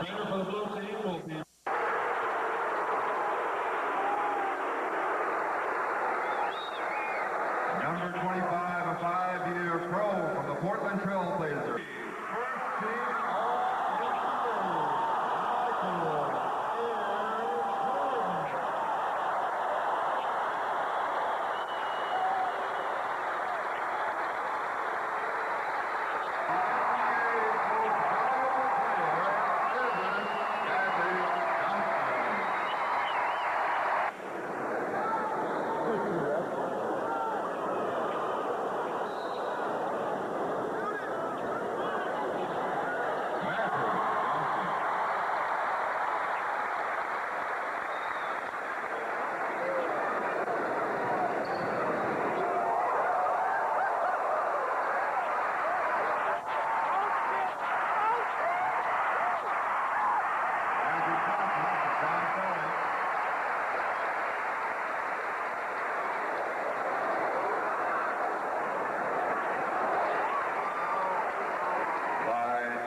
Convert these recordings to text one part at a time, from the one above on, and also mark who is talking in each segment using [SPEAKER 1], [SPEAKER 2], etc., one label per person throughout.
[SPEAKER 1] Trainer for the blue team will be
[SPEAKER 2] number 25, a 5-year pro from the Portland Trailblazers.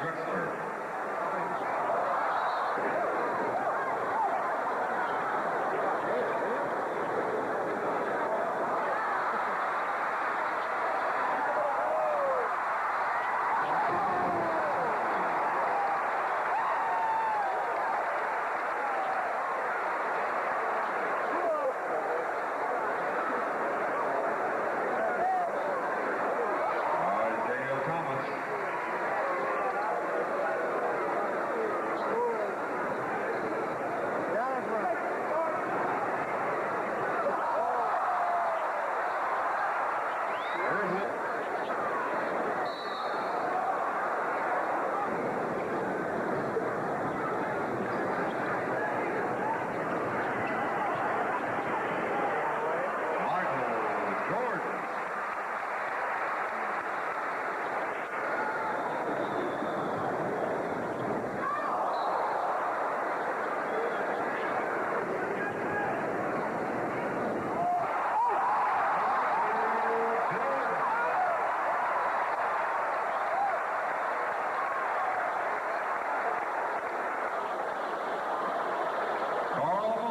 [SPEAKER 1] first team all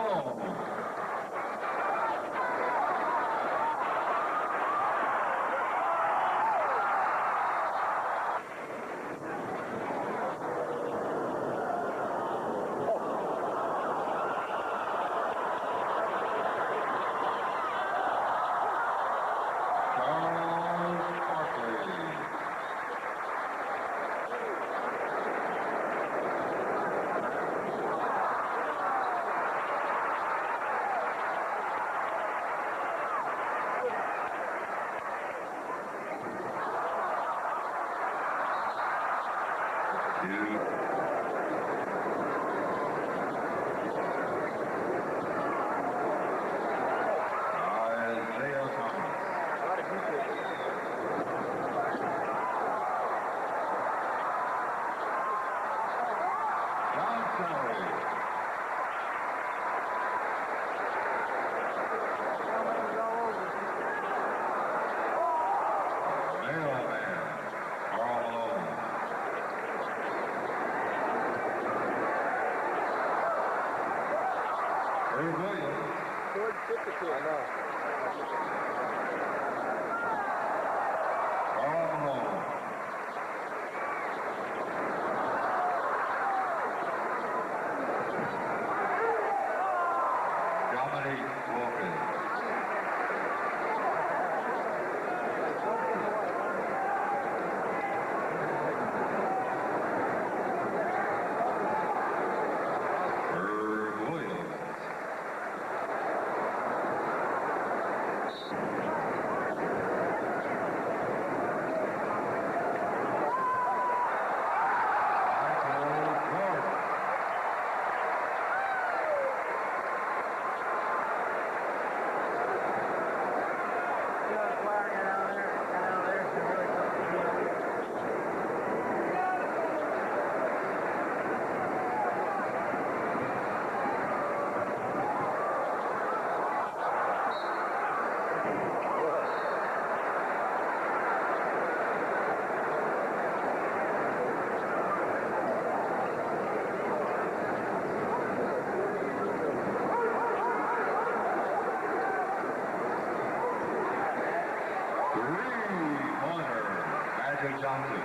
[SPEAKER 2] Magic Johnson.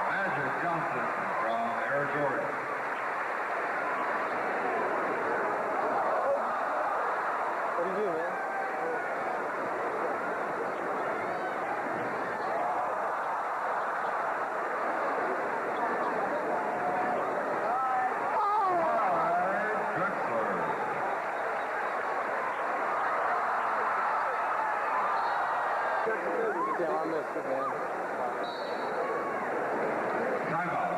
[SPEAKER 2] Magic Johnson from Air Jordan.
[SPEAKER 3] What do you do, man? Damn, I missed it, man.
[SPEAKER 2] Timeout.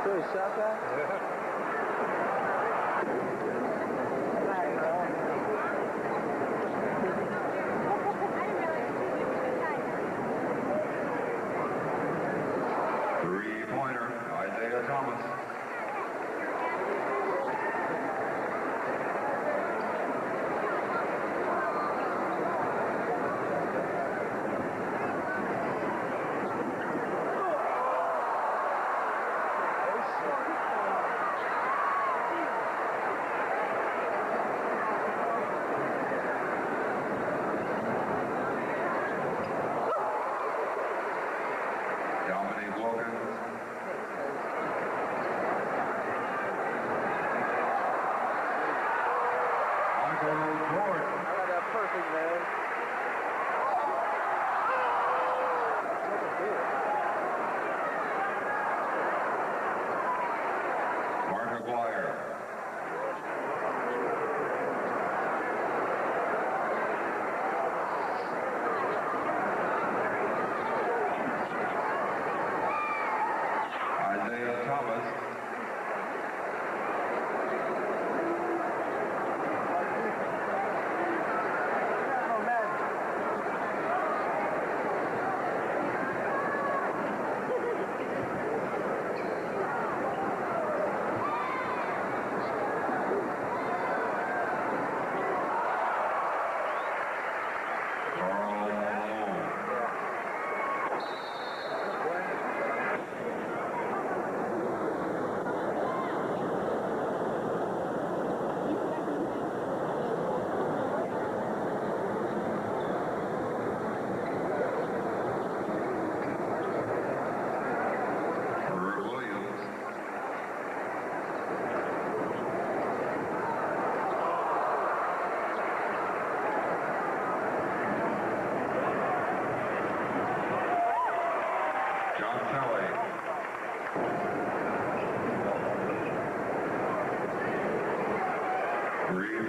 [SPEAKER 3] Really shot that?
[SPEAKER 1] Yeah.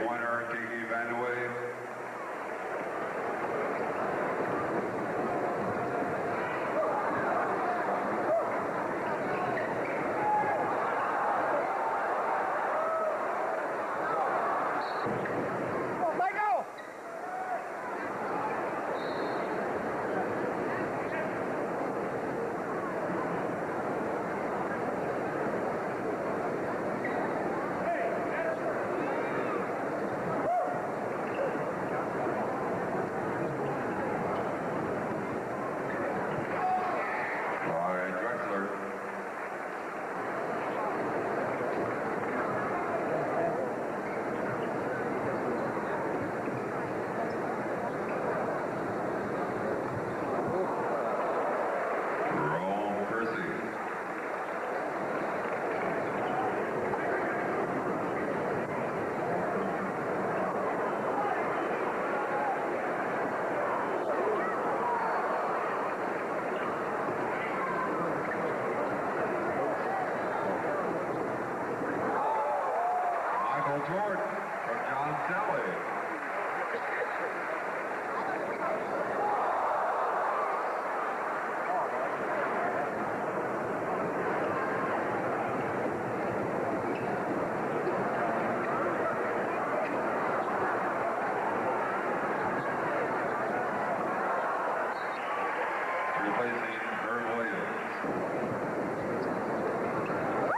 [SPEAKER 2] Joyner, Kiki Vandewey. George from John Sally. Replacing Herb Williams,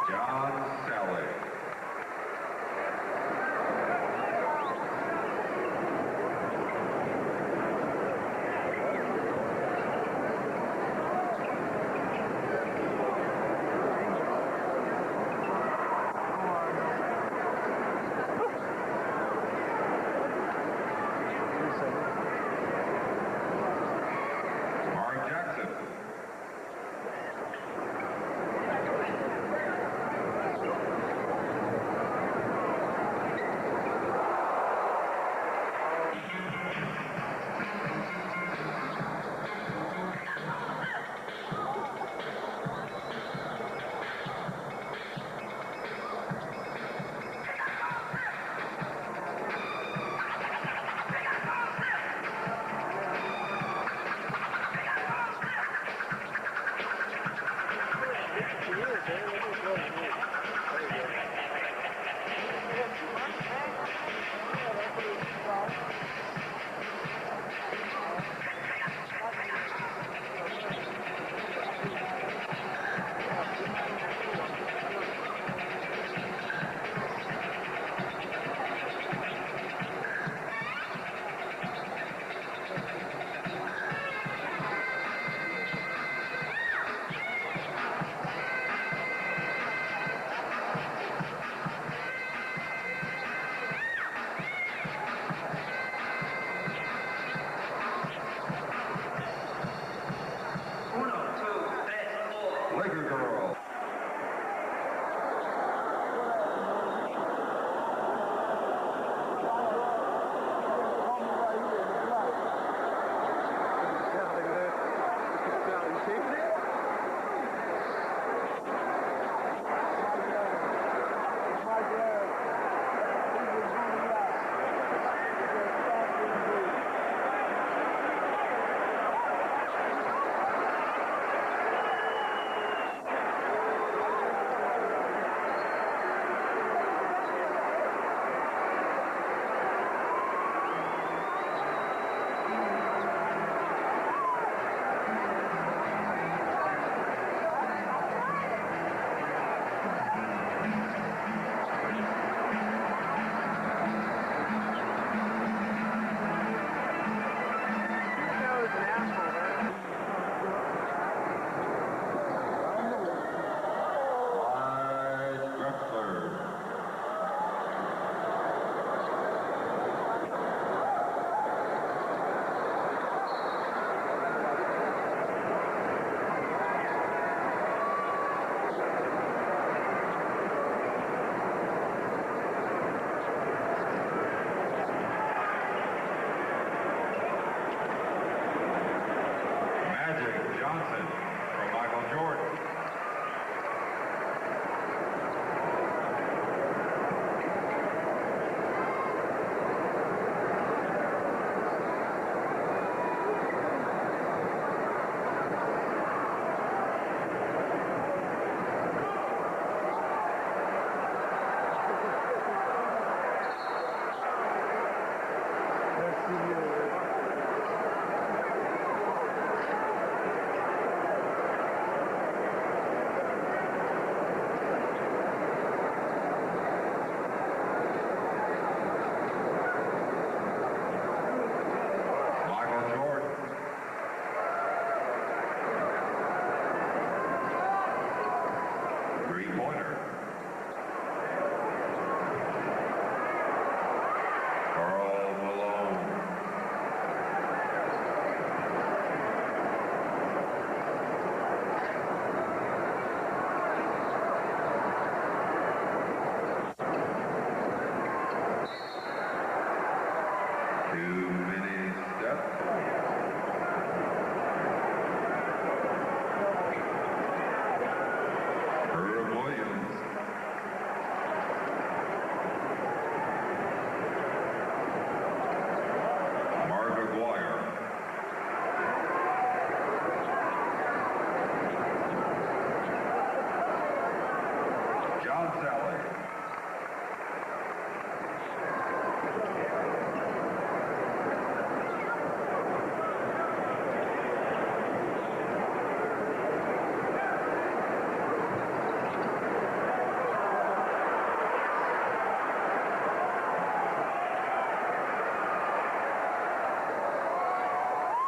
[SPEAKER 2] John Sally. Jackson.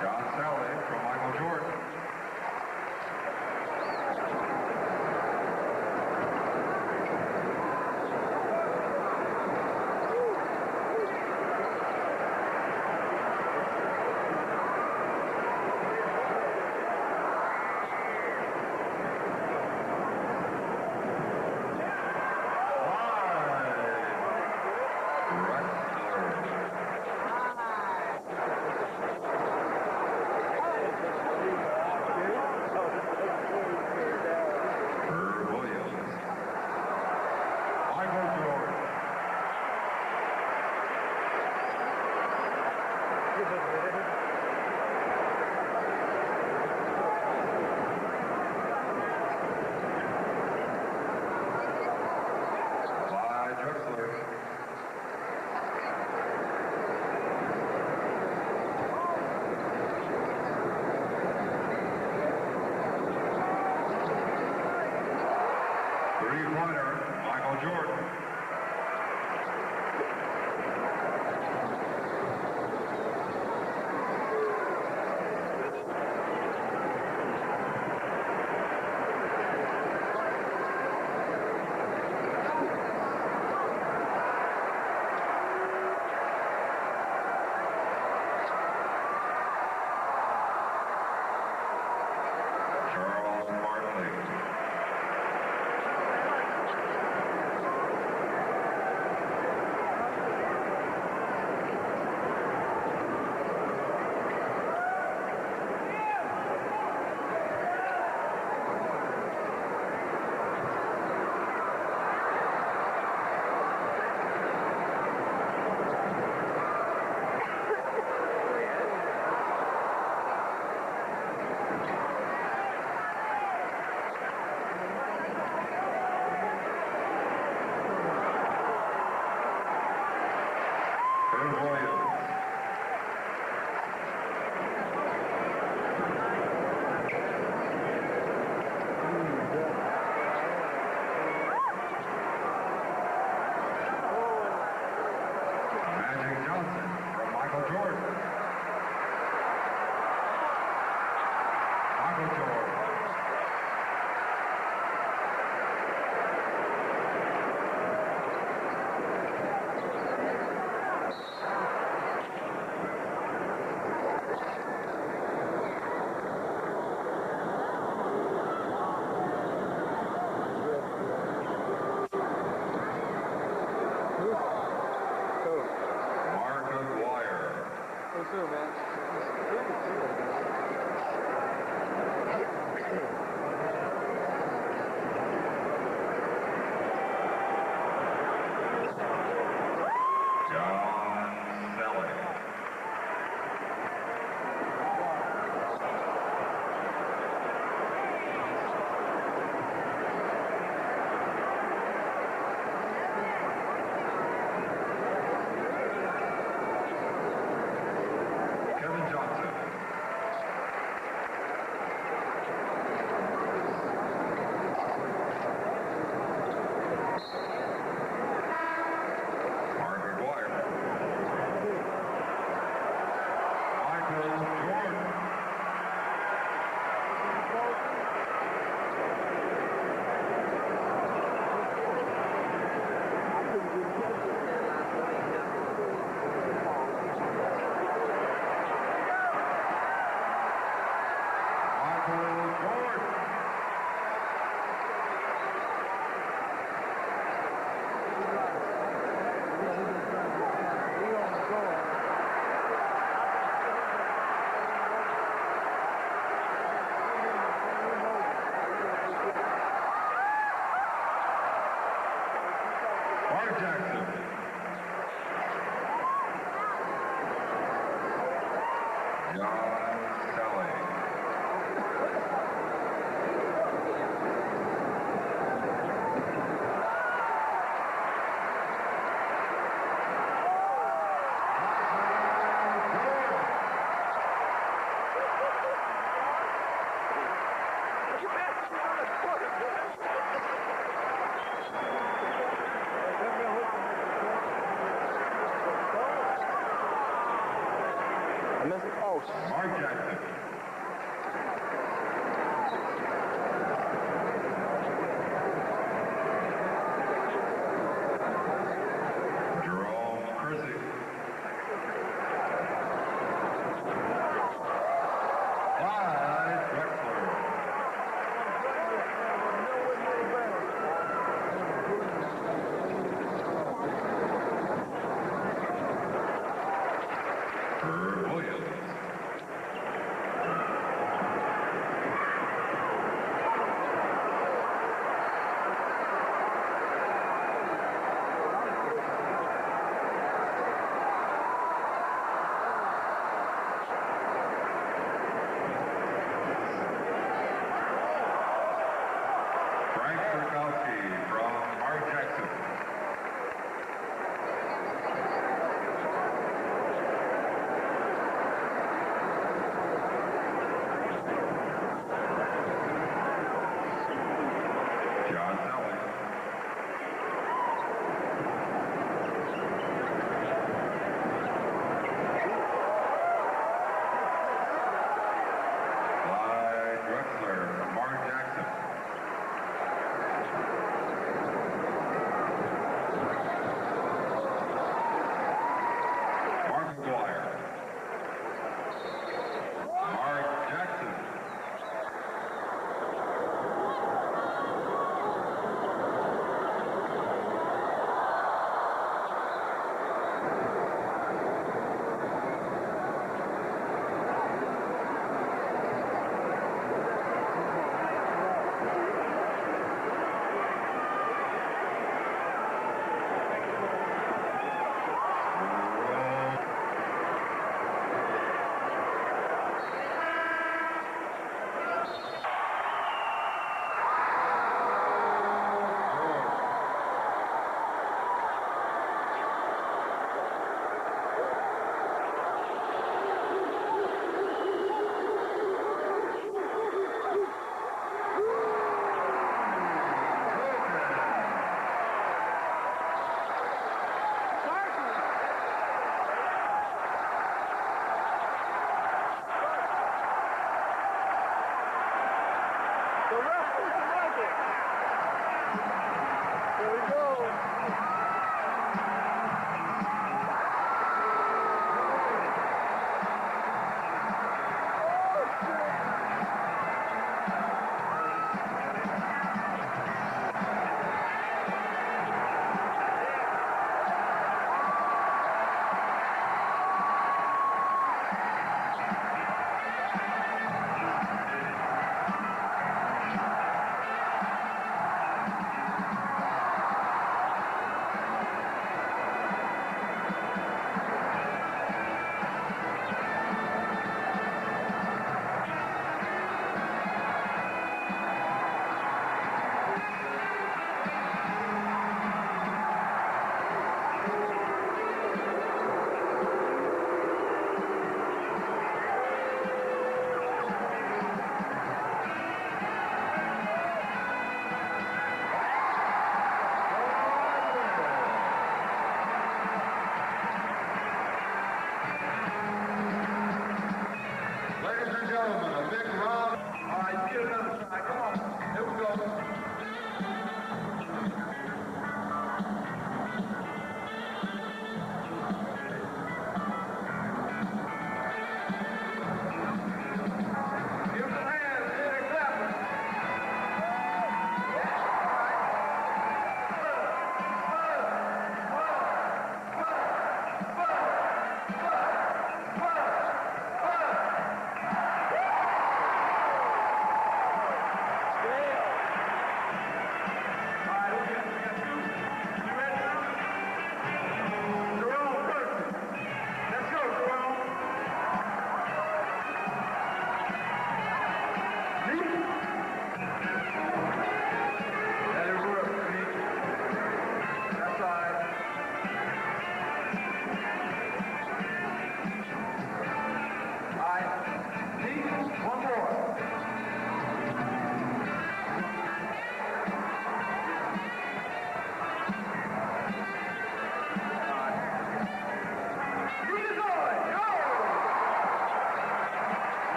[SPEAKER 2] John Sally from Michael Jordan. Three-pointer, Michael Jordan. Mark Jackson. Jerome Kersey. Clyde Drexler. Herb Williams. Frank Kurkowski from Mark Jackson.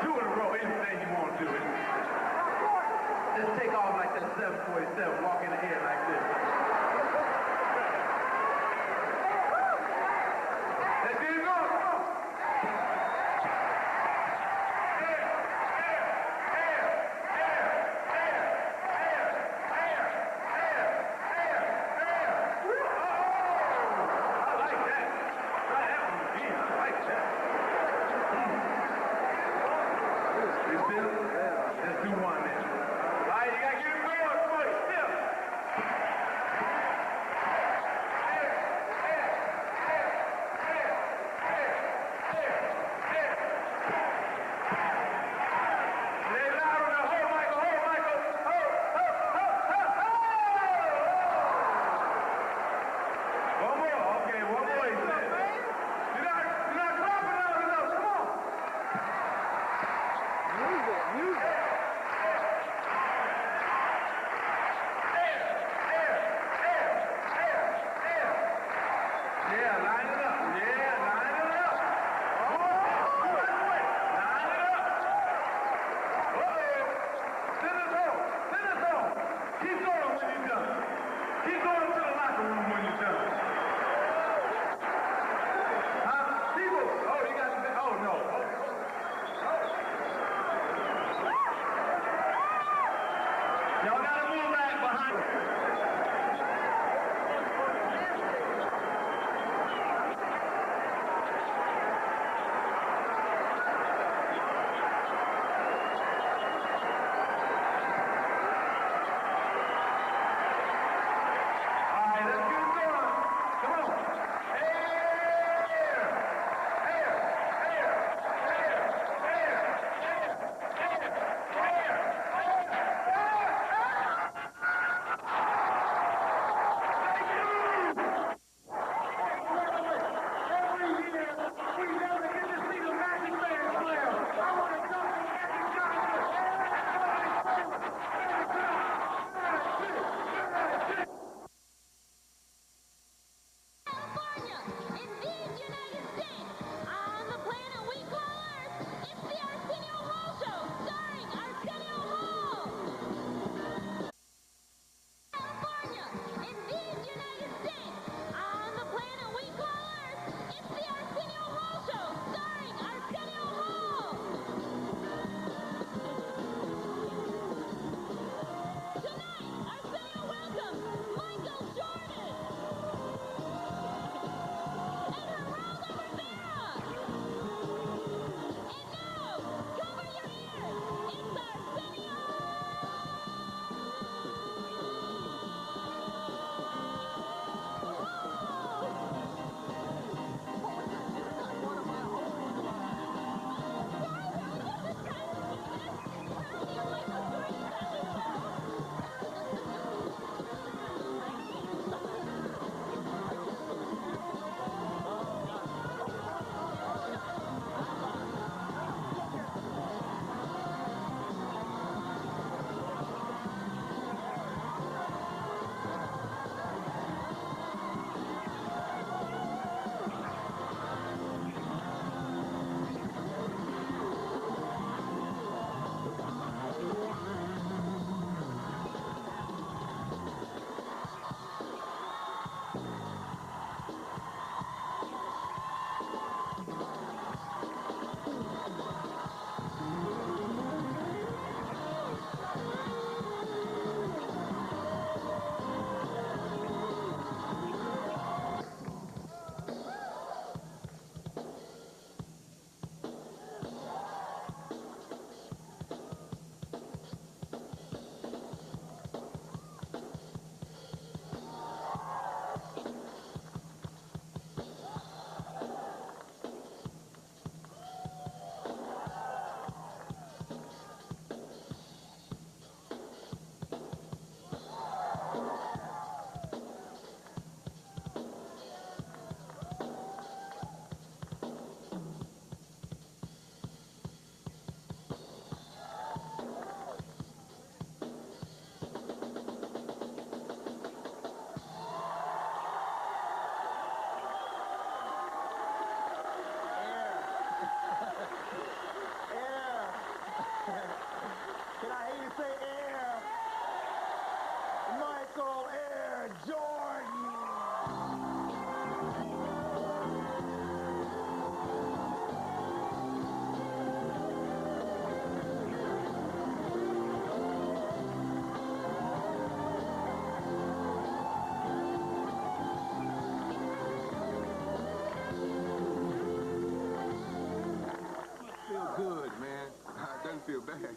[SPEAKER 4] 2 in a row, anything you want to do it. Just take off like that 747, walk in the air like this. Let's get it going, come on. Let's do one then. All right, you gotta get it going. Come on, step.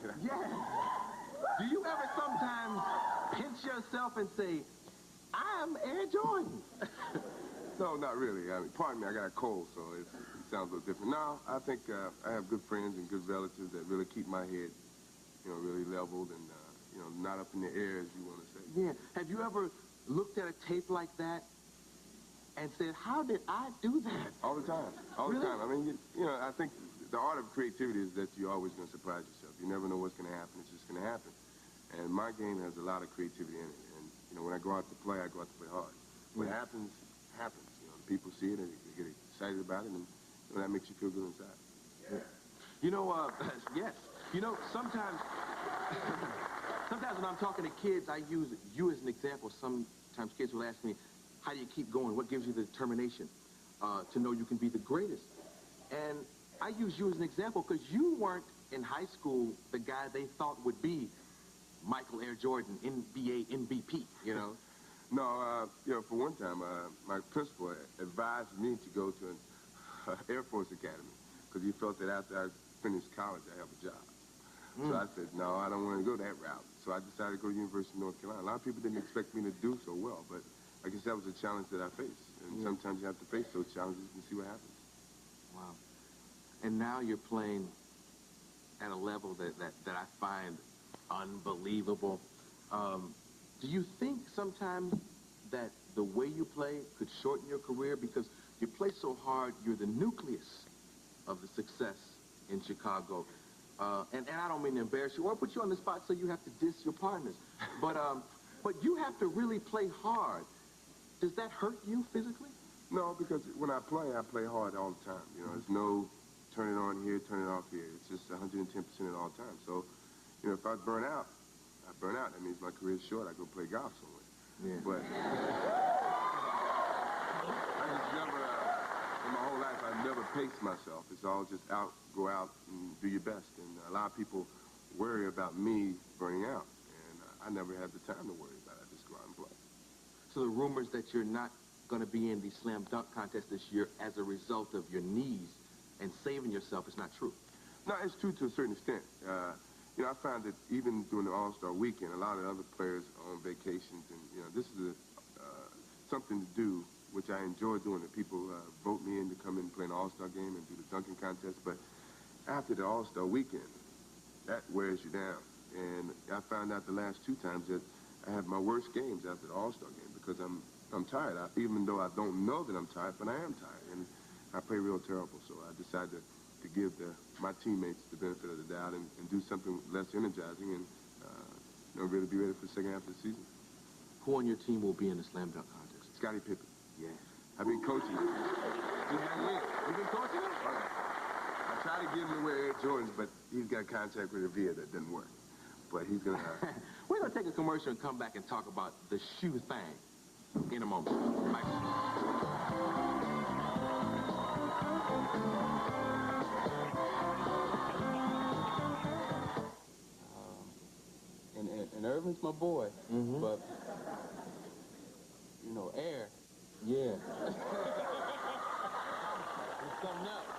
[SPEAKER 5] Yeah. Do you ever sometimes pinch yourself and say, I'm Air Jordan?
[SPEAKER 6] No, not really. I mean, pardon me, I got a cold, so it sounds a little different. No, I think I have good friends and good relatives that really keep my head, really leveled and, not up in the air, as you want to say.
[SPEAKER 5] Yeah. Have you ever looked at a tape like that and said, how did I do that?
[SPEAKER 6] All the time. All
[SPEAKER 5] Really?
[SPEAKER 6] the time. I mean, I think the art of creativity is that you're always going to surprise yourself. You never know what's going to happen. It's just going to happen. And my game has a lot of creativity in it. And, when I go out to play, I go out to play hard. What happens, happens. People see it and they get excited about it, and that makes you feel good inside.
[SPEAKER 5] Yeah. Yes. Sometimes when I'm talking to kids, I use you as an example. Sometimes kids will ask me, how do you keep going? What gives you the determination to know you can be the greatest? And I use you as an example because you weren't in high school the guy they thought would be Michael Air Jordan, NBA MVP,
[SPEAKER 6] No, for one time, my principal advised me to go to an Air Force Academy because he felt that after I finished college, I have a job. So I said, no, I don't want to go that route. So I decided to go to University of North Carolina. A lot of people didn't expect me to do so well, but I guess that was a challenge that I faced. And sometimes you have to face those challenges and see what happens.
[SPEAKER 5] Wow. And now you're playing at a level that I find unbelievable. Do you think sometimes that the way you play could shorten your career? Because you play so hard, you're the nucleus of the success in Chicago. And I don't mean to embarrass you or put you on the spot so you have to diss your partners. But you have to really play hard. Does that hurt you physically?
[SPEAKER 6] No, because when I play hard all the time. There's no turn it on here, turn it off here. It's just 110% at all times. So, if I burn out, I burn out. That means my career's short. I go play golf somewhere.
[SPEAKER 5] Yeah.
[SPEAKER 6] But I just never, in my whole life, I've never paced myself. It's all just go out and do your best. And a lot of people worry about me burning out. And I never have the time to worry about it. I just go out and play.
[SPEAKER 5] So the rumors that you're not going to be in the slam dunk contest this year as a result of your knees and saving yourself is not true.
[SPEAKER 6] No, it's true to a certain extent. I found that even during the All-Star weekend, a lot of other players are on vacations, and this is something to do, which I enjoy doing. That people vote me in to come in and play an All-Star game and do the dunking contest. But after the All-Star weekend, that wears you down. And I found out the last two times that I have my worst games after the All-Star game because I'm tired. Even though I don't know that I'm tired, but I am tired, and I play real terrible. So I decided to give my teammates the benefit of the doubt and do something less energizing and really be ready for the second half of the season.
[SPEAKER 5] Who on your team will be in the slam dunk contest?
[SPEAKER 6] Scottie Pippen.
[SPEAKER 5] Yeah.
[SPEAKER 6] I've been coaching him.
[SPEAKER 5] You've been coaching him?
[SPEAKER 6] I try to get him to wear Air Jordans, but he's got a contract with Avia that doesn't work. But he's going to...
[SPEAKER 5] We're going to take a commercial and come back and talk about the shoe thing in a moment.
[SPEAKER 7] And Irvin's my boy, but, Air.
[SPEAKER 5] Yeah.
[SPEAKER 7] He's something else.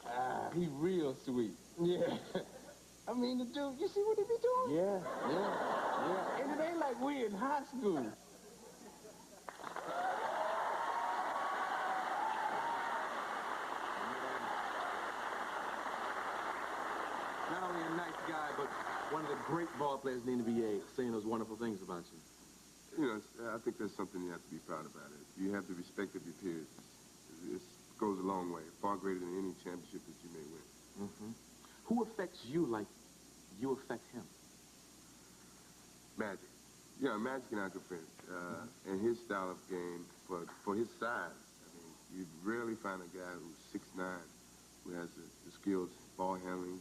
[SPEAKER 7] Yeah. He real sweet. Yeah. I mean, the dude, you see what he be doing?
[SPEAKER 5] Yeah.
[SPEAKER 7] And it ain't like we in high school.
[SPEAKER 5] Not only a nice guy, but one of the great ball players in the NBA saying those wonderful things about you.
[SPEAKER 6] I think there's something you have to be proud about it. You have the respect of your peers. It goes a long way, far greater than any championship that you may win.
[SPEAKER 5] Who affects you like you affect him?
[SPEAKER 6] Magic. Yeah, Magic and I are good friends. And his style of game, for his size, I mean, you rarely find a guy who's 6'9", who has the skills, ball handling,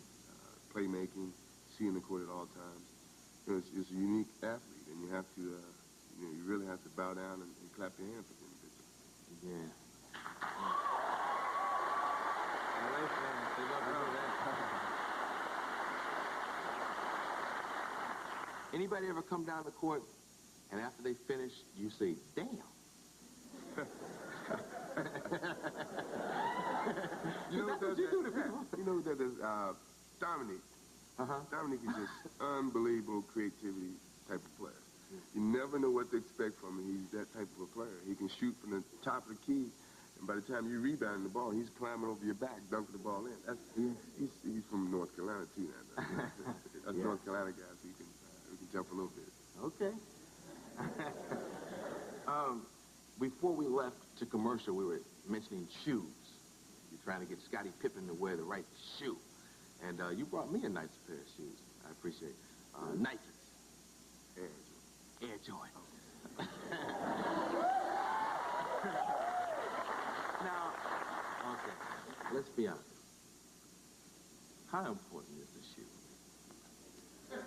[SPEAKER 6] playmaking, seeing the court at all times. It's a unique athlete, and you have to, you really have to bow down and clap your hands for the individual.
[SPEAKER 5] Yeah.
[SPEAKER 7] LA fans, they love to hear that.
[SPEAKER 5] Anybody ever come down the court and after they finish, you say, damn.
[SPEAKER 6] You know what that is? Dominique.
[SPEAKER 5] Uh-huh.
[SPEAKER 6] Dominique is just unbelievable creativity type of player. You never know what to expect from him. He's that type of a player. He can shoot from the top of the key, and by the time you rebound the ball, he's climbing over your back, dunking the ball in. He's from North Carolina, too, now. That's
[SPEAKER 5] Yeah.
[SPEAKER 6] North Carolina guys, so we can jump a little bit.
[SPEAKER 5] Okay. Before we left to commercial, we were mentioning shoes. You're trying to get Scottie Pippen to wear the right shoe. And you brought me a nice pair of shoes. I appreciate it. Nikes. Air Jordan. Now, okay, let's be honest. How important is this shoe?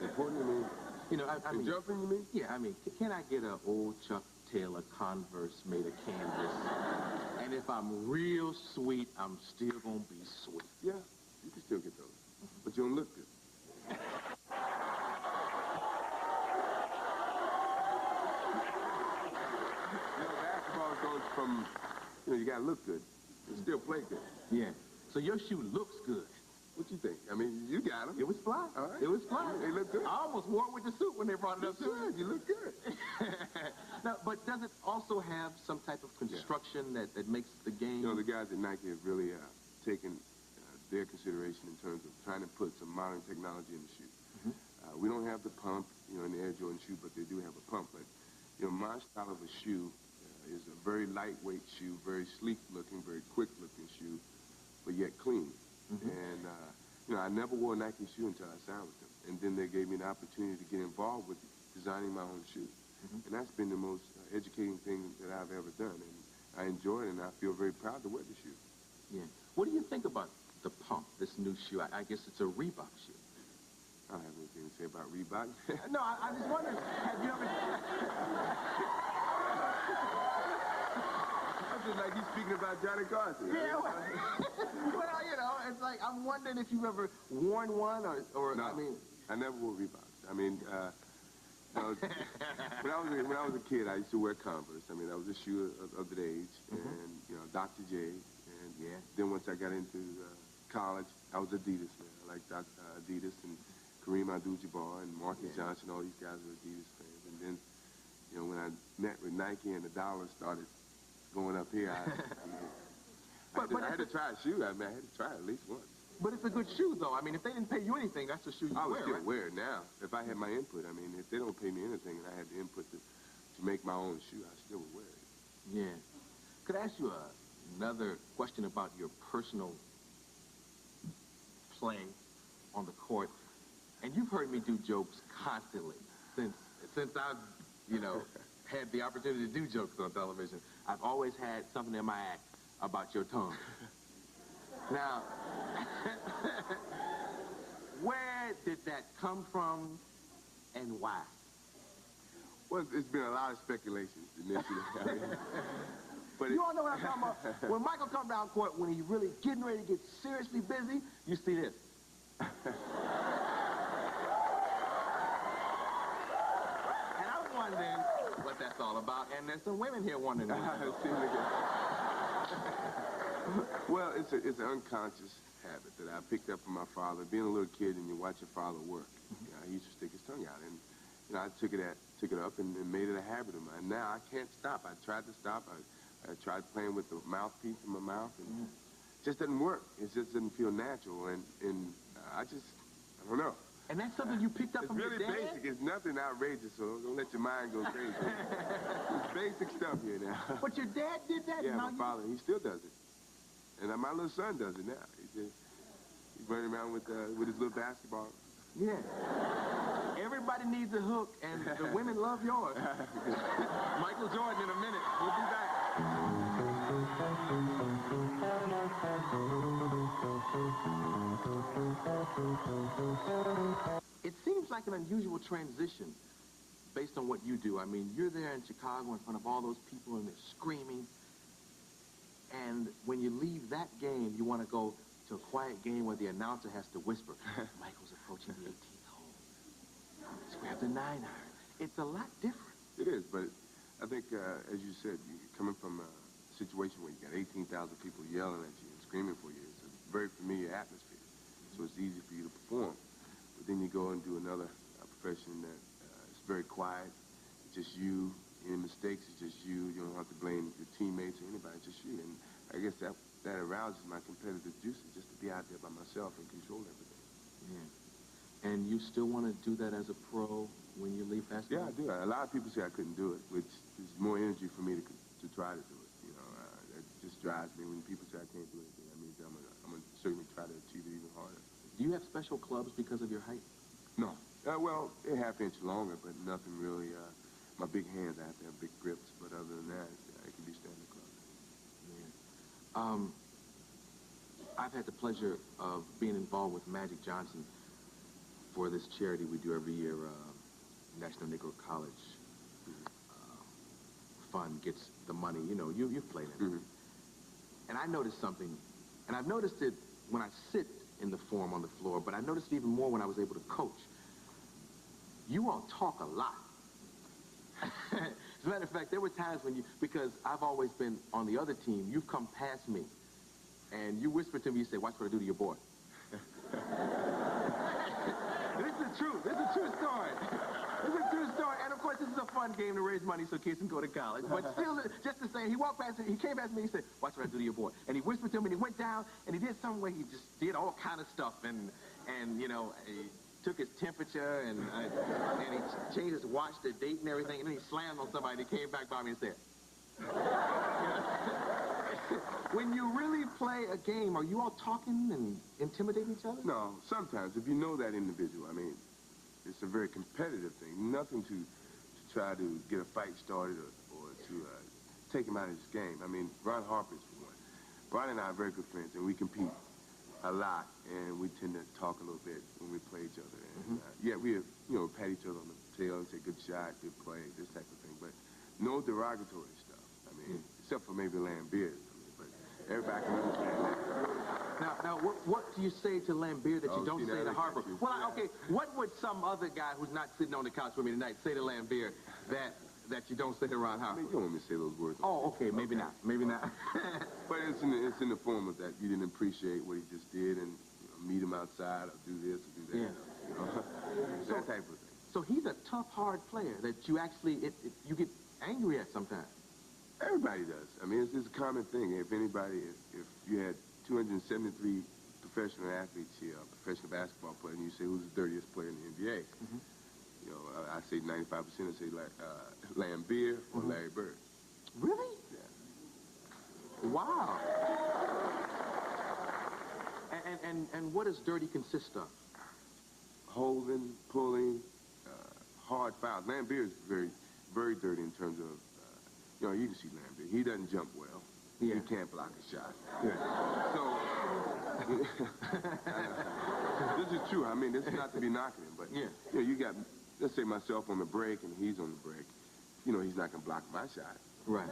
[SPEAKER 6] Important, you mean?
[SPEAKER 5] You know, I mean,
[SPEAKER 6] jumping, you mean?
[SPEAKER 5] yeah, I mean, can I get an old Chuck Taylor Converse made of canvas? And if I'm real sweet, I'm still gonna be sweet.
[SPEAKER 6] Yeah, you can still get those, but you don't look good. Basketball goes from, you gotta look good, and still play good.
[SPEAKER 5] Yeah. So your shoe looks good.
[SPEAKER 6] What you think? I mean, you got them.
[SPEAKER 5] It was fly.
[SPEAKER 6] All right.
[SPEAKER 5] It was fly.
[SPEAKER 6] They look good.
[SPEAKER 5] I almost wore it with the suit when they brought it up to me.
[SPEAKER 6] You look good.
[SPEAKER 5] Now, but does it also have some type of construction that makes the game?
[SPEAKER 6] You know, the guys at Nike have really taken their consideration in terms of trying to put some modern technology in the shoe. We don't have the pump, in the Air Jordan shoe, but they do have a pump. But, my style of a shoe is a very lightweight shoe, very sleek looking, very quick looking shoe, but yet clean. And, I never wore a Nike shoe until I signed with them. And then they gave me an opportunity to get involved with designing my own shoe. And that's been the most educating thing that I've ever done. And I enjoy it, and I feel very proud to wear the shoe.
[SPEAKER 5] Yeah. What do you think about the pump, this new shoe? I guess it's a Reebok shoe.
[SPEAKER 6] I don't have anything to say about Reebok.
[SPEAKER 5] No, I just wondered, have you ever...
[SPEAKER 6] That's just like you speaking about Johnny Carson.
[SPEAKER 5] Yeah, well, it's like, I'm wondering if you've ever worn one or
[SPEAKER 6] No,
[SPEAKER 5] I mean...
[SPEAKER 6] I never wore Reeboks. I mean, when I was a kid, I used to wear Converse. I mean, that was a shoe of the age, and Dr. J. And then once I got into college, I was Adidas man. I liked Adidas and Kareem Abdul-Jabbar and Marcus Johnson. All these guys were Adidas fans. And then, when I met with Nike and the dollar started going up here, I had to try a shoe. I mean, I had to try it at least once.
[SPEAKER 5] But it's a good shoe, though. I mean, if they didn't pay you anything, that's the shoe you
[SPEAKER 6] I would
[SPEAKER 5] wear,
[SPEAKER 6] still
[SPEAKER 5] right?
[SPEAKER 6] wear it now. If I had my input, I mean, if they don't pay me anything and I had the input to make my own shoe, I still would wear it.
[SPEAKER 5] Yeah. Could I ask you another question about your personal play on the court? And you've heard me do jokes constantly since I've, had the opportunity to do jokes on television. I've always had something in my act about your tongue. Now, where did that come from and why?
[SPEAKER 6] Well, it's been a lot of speculation initially. But
[SPEAKER 5] You all know what I'm talking about? When Michael comes down court, when he's really getting ready to get seriously busy, you see this. And I'm wondering what that's all about, and there's some women here wondering what that's all about.
[SPEAKER 6] Well, it's an unconscious habit that I picked up from my father. Being a little kid and you watch your father work, he used to stick his tongue out, and I took it up and made it a habit of mine. Now I can't stop. I tried to stop. I tried playing with the mouthpiece in my mouth, and it just doesn't work. It just doesn't feel natural, and I don't know.
[SPEAKER 5] And that's something you picked up
[SPEAKER 6] It's
[SPEAKER 5] from
[SPEAKER 6] really
[SPEAKER 5] your dad?
[SPEAKER 6] basic. It's nothing outrageous, so don't let your mind go crazy. It's basic stuff here now.
[SPEAKER 5] But your dad did that?
[SPEAKER 6] Yeah,
[SPEAKER 5] Now
[SPEAKER 6] my father, he still does it. And my little son does it now. He's running around with his little basketball.
[SPEAKER 5] Yeah. Everybody needs a hook, and the women love yours. Michael Jordan in a minute. We'll be back. It seems like an unusual transition based on what you do. I mean, you're there in Chicago in front of all those people, and they're screaming. And when you leave that game, you want to go to a quiet game where the announcer has to whisper, Michael's approaching the 18th hole. Let's grab the 9-iron. It's a lot different.
[SPEAKER 6] It is, but I think, as you said, you're coming from a situation where you got 18,000 people yelling at you and screaming for you. It's a very familiar atmosphere. so it's easy for you to perform. But then you go and do another profession that is very quiet. It's just you. Any mistakes, it's just you. You don't have to blame your teammates or anybody. It's just you. And I guess that arouses my competitive juices, just to be out there by myself and control everything.
[SPEAKER 5] Yeah. And you still want to do that as a pro when you leave basketball?
[SPEAKER 6] Yeah, I do. A lot of people say I couldn't do it, which is more energy for me to try to do it. You know, it just drives me when people say I can't do anything. That means I'm gonna certainly try to achieve it even harder.
[SPEAKER 5] Do you have special clubs because of your height?
[SPEAKER 6] No. Well, a half-inch longer, but nothing really. My big hands, I have to have big grips, but other than that, it can be standard clubs.
[SPEAKER 5] Yeah. I've had the pleasure of being involved with Magic Johnson for this charity we do every year, National Negro College Fund gets the money. You know, you've played it.
[SPEAKER 6] Mm-hmm.
[SPEAKER 5] And I noticed something, and I've noticed it when I sit in the forum on the floor, but I noticed it even more when I was able to coach. You all talk a lot. As a matter of fact, there were times when because I've always been on the other team, you've come past me, and you whispered to me, you said, watch what I do to your boy. This is the truth. This is a true story. This is a true story. And, of course, this is a fun game to raise money so kids can go to college. But still, just to say, he walked past me, he came past me, he said, watch what I do to your boy. And he whispered to me, and he went down, and he did something where he just did all kind of stuff, and you know, he took his temperature, and he changed his watch, the date, and everything, and then he slammed on somebody, and he came back by me and said, when you really play a game, are you all talking and intimidating each other?
[SPEAKER 6] No, sometimes, if you know that individual, I mean, it's a very competitive thing. Nothing to try to get a fight started or to take him out of his game. I mean, Ron Harper's one. Ron and I are very good friends, and we compete a lot, and we tend to talk a little bit when we play each other. And, yeah, we, pat each other on the tail and say, good shot, good play, this type of thing. But no derogatory stuff. I mean, except for maybe Lambeer. But everybody can understand that.
[SPEAKER 5] Now, what do you say to Lambeer that you don't say to Harper? Well, okay, what would some other guy who's not sitting on the couch with me tonight say to Lambeer that you don't say to Ron Harper?
[SPEAKER 6] You don't want me to say those words.
[SPEAKER 5] Oh, okay, maybe not. Maybe not.
[SPEAKER 6] But it's in the form of that you didn't appreciate what he just did, and meet him outside, or do this, or do that.
[SPEAKER 5] Yeah.
[SPEAKER 6] That type of thing.
[SPEAKER 5] So he's a tough, hard player that you actually, you get angry at sometimes.
[SPEAKER 6] Everybody does. I mean, it's a common thing. If you had 273 professional athletes here, professional basketball player, and you say who's the dirtiest player in the NBA, I say 95%. I say Lambeer or Larry Bird.
[SPEAKER 5] Really?
[SPEAKER 6] Yeah.
[SPEAKER 5] Wow. And what does dirty consist of?
[SPEAKER 6] Holding, pulling, hard fouls. Lambeer is very, very dirty in terms of, you can see Lambeer. He doesn't jump well.
[SPEAKER 5] Yeah.
[SPEAKER 6] He can't block a shot.
[SPEAKER 5] Yeah.
[SPEAKER 6] So, this is true. I mean, this is not to be knocking him, but, you got, let's say myself on the break and he's on the break. He's not going to block my shot.
[SPEAKER 5] Right.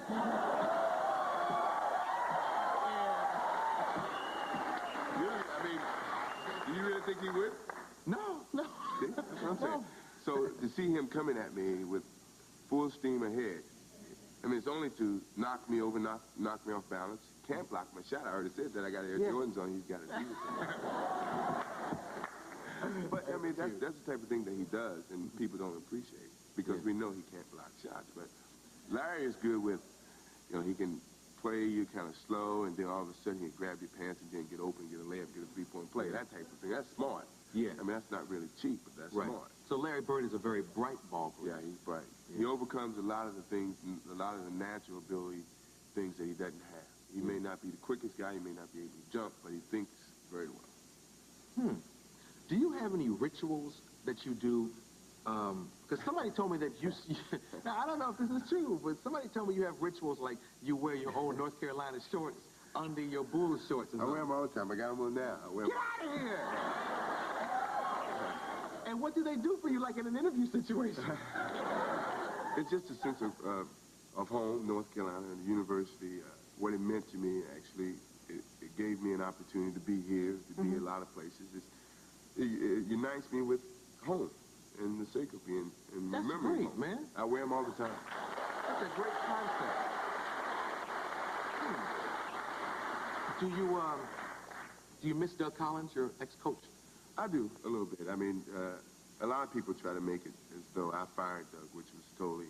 [SPEAKER 6] Really? I mean, do you really think he would?
[SPEAKER 5] No.
[SPEAKER 6] See? That's what I'm saying. So to see him coming at me with full steam ahead, I mean, it's only to knock me over, knock me off balance. Can't block my shot. I already said that. I got Air Jordans on. He's got to do it. But, I mean, that's the type of thing that he does, and people don't appreciate, because we know he can't block shots. But Larry is good with, he can play you kind of slow, and then all of a sudden he can grab your pants and then get open, get a layup, get a three-point play, that type of thing. That's smart.
[SPEAKER 5] Yeah.
[SPEAKER 6] I mean, that's not really cheap, but that's smart.
[SPEAKER 5] So Larry Bird is a very bright ball player.
[SPEAKER 6] Yeah, he's bright.
[SPEAKER 5] Yeah.
[SPEAKER 6] He overcomes a lot of the things, a lot of the natural ability things that he doesn't have. He may not be the quickest guy, he may not be able to jump, but he thinks very well.
[SPEAKER 5] Do you have any rituals that you do? Because somebody told me that you, now I don't know if this is true, but somebody told me you have rituals like you wear your old North Carolina shorts under your Bulls shorts.
[SPEAKER 6] I wear them all the time. I got them on now.
[SPEAKER 5] Get out of here! And what do they do for you, like in an interview situation?
[SPEAKER 6] It's just a sense of home, North Carolina, and the university. What it meant to me, actually, it gave me an opportunity to be here, to be a lot of places. It unites me with home and the sake of being and
[SPEAKER 5] That's
[SPEAKER 6] remembering
[SPEAKER 5] great,
[SPEAKER 6] home.
[SPEAKER 5] man.
[SPEAKER 6] I wear them all the time.
[SPEAKER 5] That's a great concept. Do you miss Doug Collins, your ex-coach?
[SPEAKER 6] I do, a little bit. I mean, a lot of people try to make it as though I fired Doug, which was totally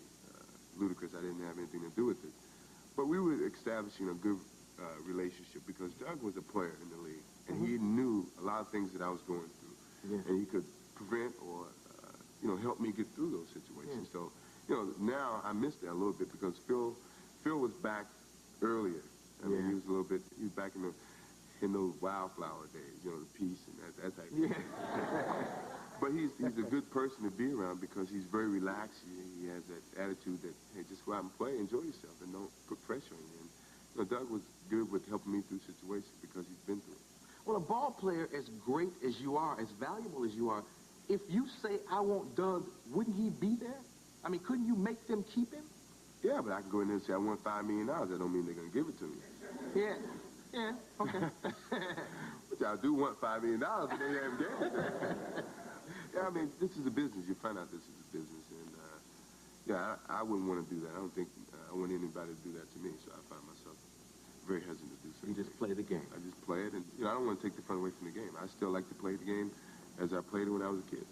[SPEAKER 6] ludicrous. I didn't have anything to do with it. But we were establishing a good relationship because Doug was a player in the league, and he knew a lot of things that I was going through, and he could prevent or, help me get through those situations. So, now I miss that a little bit because Phil was back earlier. I mean, he was back in those wildflower days, the peace and that type of thing. But he's a good person to be around because he's very relaxed. He has that attitude that, hey, just go out and play, enjoy yourself, and don't put pressure on you. And Doug was good with helping me through situations because he's been through it.
[SPEAKER 5] Well, a ball player as great as you are, as valuable as you are, if you say, I want Doug, wouldn't he be there? I mean, couldn't you make them keep him?
[SPEAKER 6] Yeah, but I can go in there and say, I want $5 million. That don't mean they're going to give it to me.
[SPEAKER 5] Yeah, okay.
[SPEAKER 6] Which I do want $5 million, but they haven't given it to me. Yeah, I mean, this is a business. You find out this is a business. And, I wouldn't want to do that. I don't think I want anybody to do that to me, so I find myself very hesitant to do so.
[SPEAKER 5] You just play the game.
[SPEAKER 6] I just play it, and, I don't want to take the fun away from the game. I still like to play the game as I played it when I was a kid.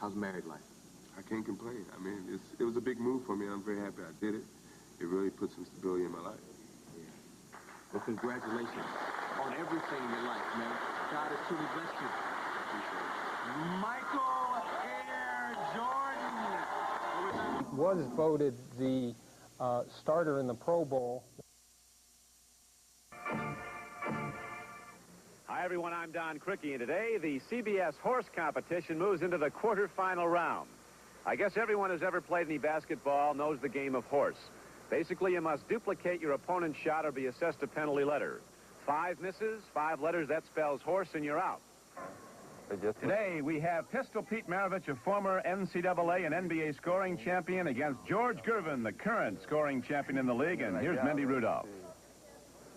[SPEAKER 5] How's married life?
[SPEAKER 6] I can't complain. I mean, it was a big move for me, and I'm very happy I did it. It really put some stability in my life.
[SPEAKER 5] Well, congratulations on everything in your life, man. God has truly blessed you. Michael Air Jordan.
[SPEAKER 8] Was voted the starter in the Pro Bowl.
[SPEAKER 9] Hi, everyone. I'm Don Crickey, and today the CBS horse competition moves into the quarterfinal round. I guess everyone who's ever played any basketball knows the game of horse. Basically, you must duplicate your opponent's shot or be assessed a penalty letter. 5 misses, 5 letters, that spells horse, and you're out. Today, we have Pistol Pete Maravich, a former NCAA and NBA scoring champion, against George Gervin, the current scoring champion in the league, and here's Mendy Rudolph.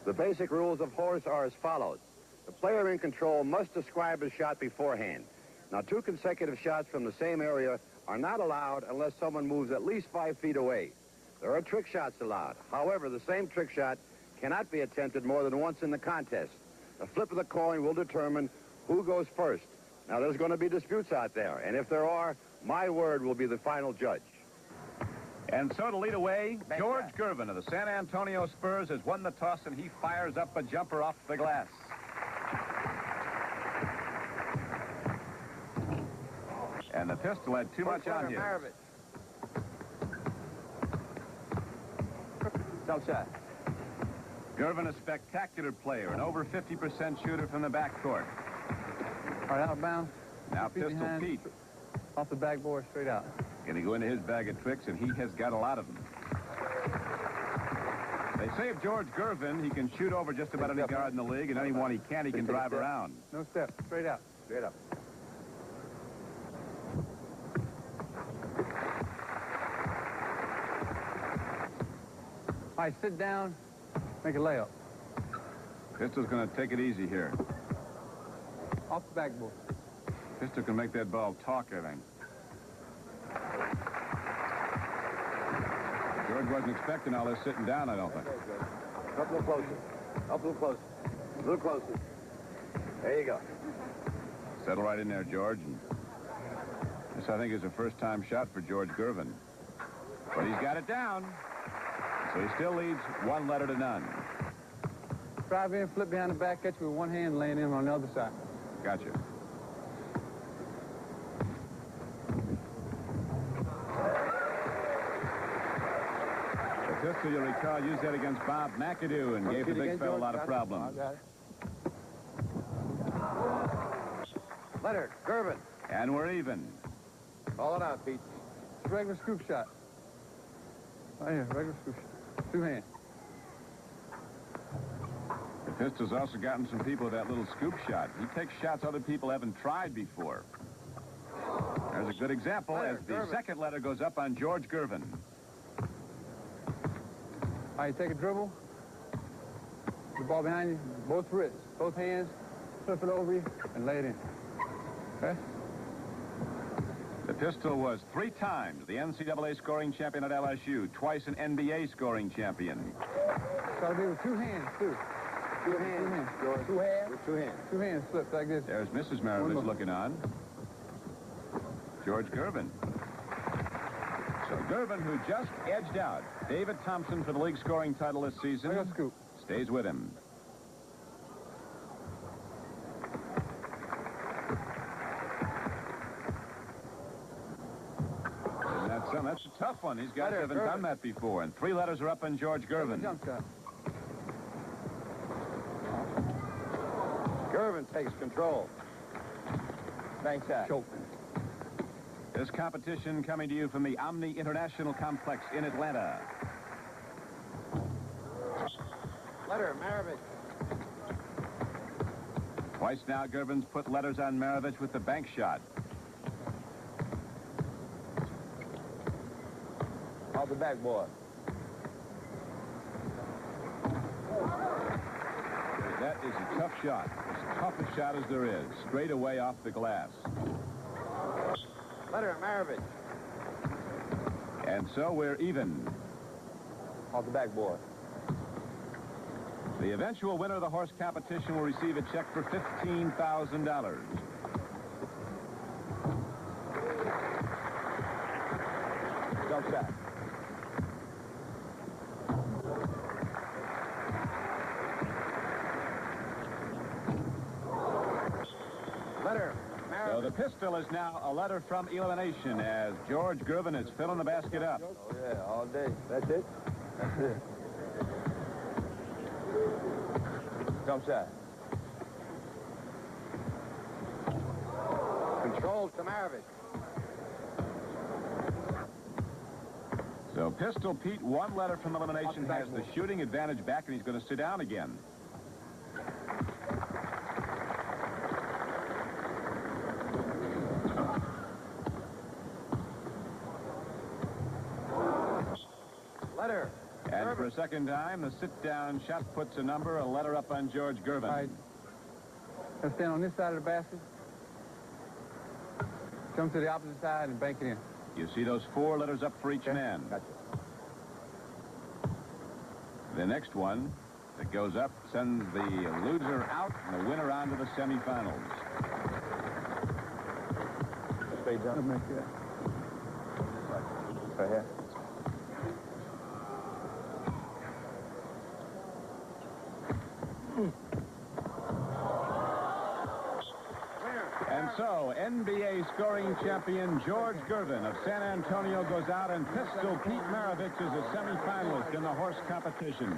[SPEAKER 10] The basic rules of horse are as follows. The player in control must describe his shot beforehand. Now, 2 consecutive shots from the same area are not allowed unless someone moves at least 5 feet away. There are trick shots allowed. However, the same trick shot cannot be attempted more than once in the contest. The flip of the coin will determine who goes first. Now, there's going to be disputes out there, and if there are, my word will be the final judge.
[SPEAKER 9] And so to lead away, George Gervin of the San Antonio Spurs has won the toss, and he fires up a jumper off the glass. And the pistol had too much on him.
[SPEAKER 3] Shot.
[SPEAKER 9] Gervin, a spectacular player, an over 50% shooter from the backcourt.
[SPEAKER 3] All right, out of bounds.
[SPEAKER 9] Now Pistol Pete.
[SPEAKER 3] Off the backboard, straight out.
[SPEAKER 9] Going to go into his bag of tricks, and he has got a lot of them. They say of George Gervin, he can shoot over just about any guard in the league, and anyone he can drive around.
[SPEAKER 3] No step, straight out.
[SPEAKER 10] Straight up.
[SPEAKER 3] All right, sit down, make a layup.
[SPEAKER 9] Pistol's going to take it easy here.
[SPEAKER 3] Off the backboard.
[SPEAKER 9] Pistol can make that ball talk, I think. George wasn't expecting all this sitting down, I don't think.
[SPEAKER 10] Up a little closer. Up a little closer. A little closer. There you go.
[SPEAKER 9] Settle right in there, George. And this, I think, is a first-time shot for George Gervin. But he's got it down. So he still leads 1 letter to none.
[SPEAKER 3] Drive in, flip behind the back, catch with one hand, laying in on the other side.
[SPEAKER 9] Gotcha. The pistol, you'll recall, used that against Bob McAdoo and gave the big fella a lot of problems.
[SPEAKER 10] Leonard, Gervin.
[SPEAKER 9] And we're even.
[SPEAKER 10] Call it out, Pete.
[SPEAKER 3] It's a regular scoop shot. Right here, regular scoop shot. 2 hands.
[SPEAKER 9] The pistol's also gotten some people with that little scoop shot. He takes shots other people haven't tried before. There's a good example as the second letter goes up on George Gervin.
[SPEAKER 3] All right, take a dribble. The ball behind you, both wrists, both hands, flip it over you, and lay it in. Okay?
[SPEAKER 9] The pistol was 3 times the NCAA scoring champion at LSU, twice an NBA scoring champion.
[SPEAKER 3] Got to be with 2 hands, too. Two hands, George. Two hands? With two hands. Two hands flipped like this.
[SPEAKER 11] There's Mrs. Maravich looking on. George Gervin. So Gervin, who just edged out David Thompson for the league scoring title this season, stays with him. And that's a tough one. These guys haven't done that before. And 3 letters are up on George Gervin.
[SPEAKER 3] Jump shot.
[SPEAKER 10] Gervin takes control. Bank shot.
[SPEAKER 3] Choke.
[SPEAKER 11] This competition coming to you from the Omni International Complex in Atlanta.
[SPEAKER 10] Letter, Maravich.
[SPEAKER 11] Twice now, Gervin's put letters on Maravich with the bank shot.
[SPEAKER 10] Off the backboard.
[SPEAKER 11] That is a tough shot. As tough a shot as there is. Straight away off the glass.
[SPEAKER 10] Letter, Maravich.
[SPEAKER 11] And so we're even.
[SPEAKER 10] Off the backboard.
[SPEAKER 11] The eventual winner of the horse competition will receive a check for $15,000.
[SPEAKER 10] Jump shot. Letter, Maravich.
[SPEAKER 11] So the pistol is now a letter from elimination as George Gervin is filling the basket up.
[SPEAKER 10] Oh, yeah, all day. That's it? That's it. Jump shot. Control to Maravich.
[SPEAKER 11] So Pistol Pete, 1 letter from elimination, has the shooting advantage back, and he's going to sit down again.
[SPEAKER 10] Letter.
[SPEAKER 11] And for a second time, the sit-down shot puts a number, a letter up on George Gervin.
[SPEAKER 3] All right. Let's stand on this side of the basket. Come to the opposite side and bank it in.
[SPEAKER 11] You see those 4 letters up for each man.
[SPEAKER 3] Gotcha.
[SPEAKER 11] The next one that goes up sends the loser out and the winner on to the semifinals.
[SPEAKER 3] Straight jump. Right here.
[SPEAKER 11] And so, NBA scoring champion George Gervin of San Antonio goes out, and Pistol Pete Maravich is a semifinalist in the horse competition.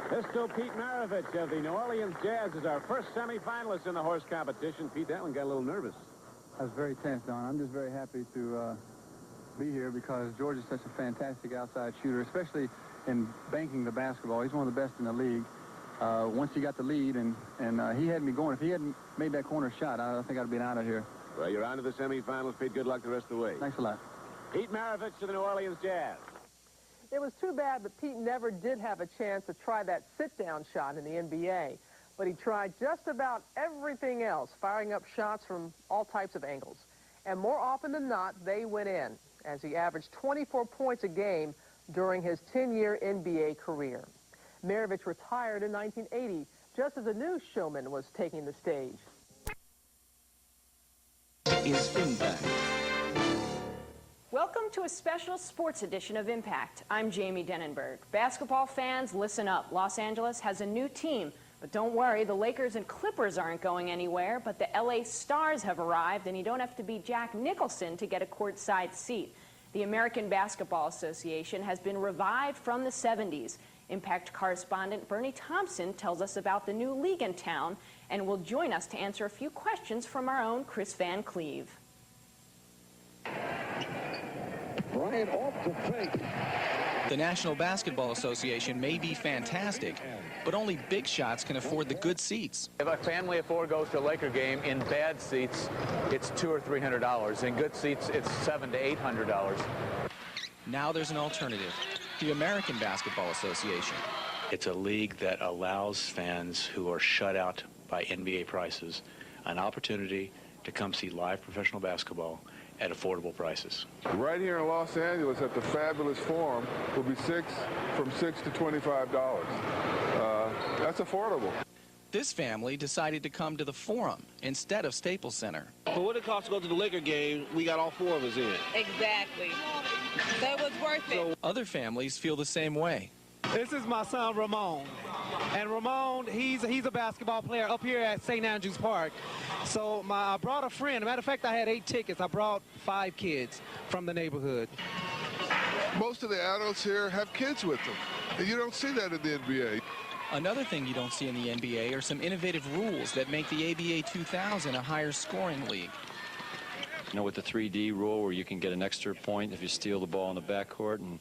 [SPEAKER 9] Pistol Pete Maravich of the New Orleans Jazz is our first semifinalist in the horse competition. Pete, that one got a little nervous.
[SPEAKER 3] I was very tense, Don. I'm just very happy to be here because George is such a fantastic outside shooter, especially in banking the basketball. He's one of the best in the league. Once he got the lead, and he had me going. If he hadn't made that corner shot, I think I'd have been out of here.
[SPEAKER 9] Well, you're on to the semifinals, Pete. Good luck the rest of the way.
[SPEAKER 3] Thanks a lot.
[SPEAKER 9] Pete Maravich to the New Orleans Jazz.
[SPEAKER 12] It was too bad that Pete never did have a chance to try that sit-down shot in the NBA. But he tried just about everything else, firing up shots from all types of angles. And more often than not, they went in, as he averaged 24 points a game during his 10-year NBA career. Maravich retired in 1980, just as a new showman was taking the stage.
[SPEAKER 13] Is Impact.
[SPEAKER 14] Welcome to a special sports edition of Impact. I'm Jamie Denenberg. Basketball fans, listen up. Los Angeles has a new team, but don't worry, the Lakers and Clippers aren't going anywhere, but the LA Stars have arrived, and you don't have to be Jack Nicholson to get a courtside seat. The American Basketball Association has been revived from the 70s. Impact correspondent Bernie Thompson tells us about the new league in town and will join us to answer a few questions from our own Chris Van Cleve.
[SPEAKER 13] Bryant off to fake. The National Basketball Association may be fantastic, but only big shots can afford the good seats.
[SPEAKER 15] If a family of 4 goes to a Laker game in bad seats, it's $200 or $300. In good seats, it's $700 to $800.
[SPEAKER 13] Now there's an alternative. The American Basketball Association.
[SPEAKER 16] It's a league that allows fans who are shut out by NBA prices an opportunity to come see live professional basketball at affordable prices.
[SPEAKER 6] Right here in Los Angeles at the fabulous Forum will be from $6 to $25.
[SPEAKER 17] That's affordable.
[SPEAKER 13] This family decided to come to the Forum instead of Staples Center.
[SPEAKER 18] For what it costs to go to the Laker game, we got all 4 of us in.
[SPEAKER 19] Exactly. So it was worth it.
[SPEAKER 13] Other families feel the same way.
[SPEAKER 20] This is my son, Ramon. And Ramon, he's a basketball player up here at St. Andrews Park. So I brought a friend. As a matter of fact, I had 8 tickets. I brought 5 kids from the neighborhood.
[SPEAKER 17] Most of the adults here have kids with them, and you don't see that in the NBA.
[SPEAKER 13] Another thing you don't see in the NBA are some innovative rules that make the ABA 2000 a higher scoring league.
[SPEAKER 21] You know, with the 3D rule where you can get an extra point if you steal the ball in the backcourt, and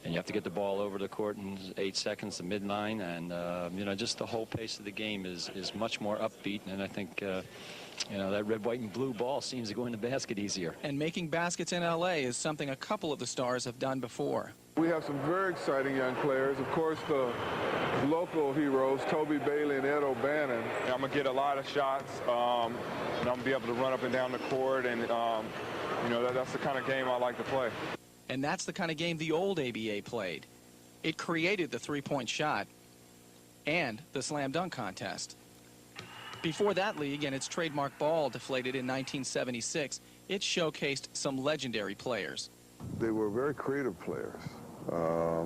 [SPEAKER 21] you have to get the ball over the court in 8 seconds to midline, and you know, just the whole pace of the game is much more upbeat, and I think you know, that red, white, and blue ball seems to go in the basket easier.
[SPEAKER 13] And making baskets in LA is something a couple of the stars have done before.
[SPEAKER 17] We have some very exciting young players. Of course, the local heroes, Toby Bailey and Ed O'Bannon.
[SPEAKER 22] I'm going to get a lot of shots, and I'm going to be able to run up and down the court, and, you know, that's the kind of game I like to play.
[SPEAKER 13] And that's the kind of game the old ABA played. It created the three-point shot and the slam dunk contest. Before that league and its trademark ball deflated in 1976, it showcased some legendary players.
[SPEAKER 17] They were very creative players, a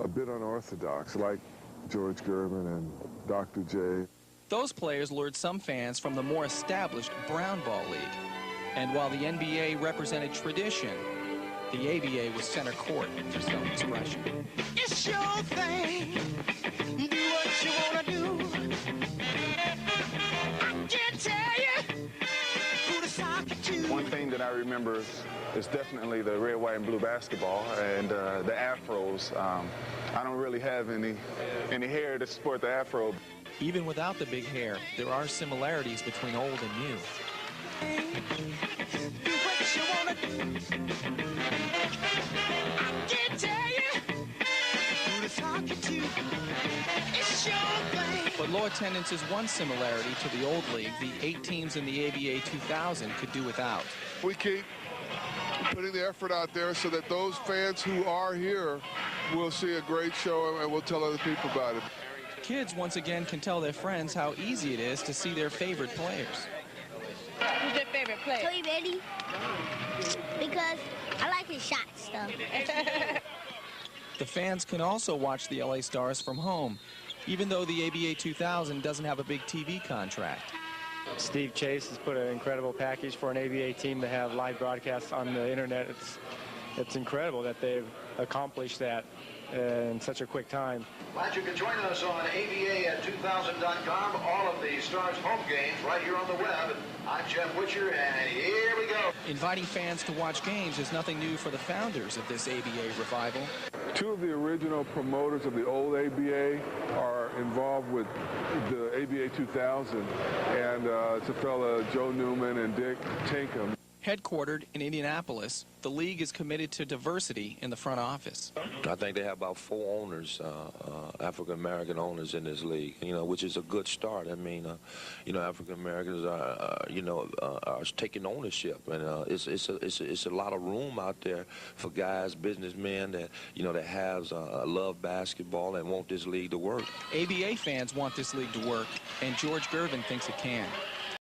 [SPEAKER 17] bit unorthodox, like George Gervin and Dr. J.
[SPEAKER 13] Those players lured some fans from the more established Brown Ball League. And while the NBA represented tradition, the ABA was center court for self-expression.
[SPEAKER 23] It's your thing. Do what you want to do. I can't tell you who to sock it to.
[SPEAKER 22] One thing that I remember is definitely the red, white, and blue basketball and the afros. I don't really have any hair to sport the afro.
[SPEAKER 13] Even without the big hair, there are similarities between old and new.
[SPEAKER 23] Do what you want to do. I can't tell you who to sock it to. It's your thing.
[SPEAKER 13] But low attendance is one similarity to the old league the 8 teams in the ABA 2000 could do without.
[SPEAKER 17] We keep putting the effort out there so that those fans who are here will see a great show and will tell other people about it.
[SPEAKER 13] Kids once again can tell their friends how easy it is to see their favorite players.
[SPEAKER 19] Who's your favorite player?
[SPEAKER 24] Toby Bailey, because I like his shot stuff.
[SPEAKER 13] The fans can also watch the LA Stars from home, even though the ABA 2000 doesn't have a big TV contract.
[SPEAKER 8] Steve Chase has put an incredible package for an ABA team to have live broadcasts on the internet. It's incredible that they've accomplished that in such a quick time.
[SPEAKER 25] Glad you can join us on ABA at 2000.com. All of the Stars home games right here on the web. I'm Jeff Witcher, and here we go.
[SPEAKER 13] Inviting fans to watch games is nothing new for the founders of this ABA revival.
[SPEAKER 17] 2 of the original promoters of the old ABA are involved with the ABA 2000, and it's a fella, Joe Newman and Dick Tinkham.
[SPEAKER 13] Headquartered in Indianapolis, the league is committed to diversity in the front office.
[SPEAKER 26] I think they have about 4 owners, African-American owners in this league, you know, which is a good start. I mean, you know, African-Americans are, you know, are taking ownership, and it's a lot of room out there for guys, businessmen that, you know, that has love basketball and want this league to work.
[SPEAKER 13] ABA fans want this league to work, and George Gervin thinks it can.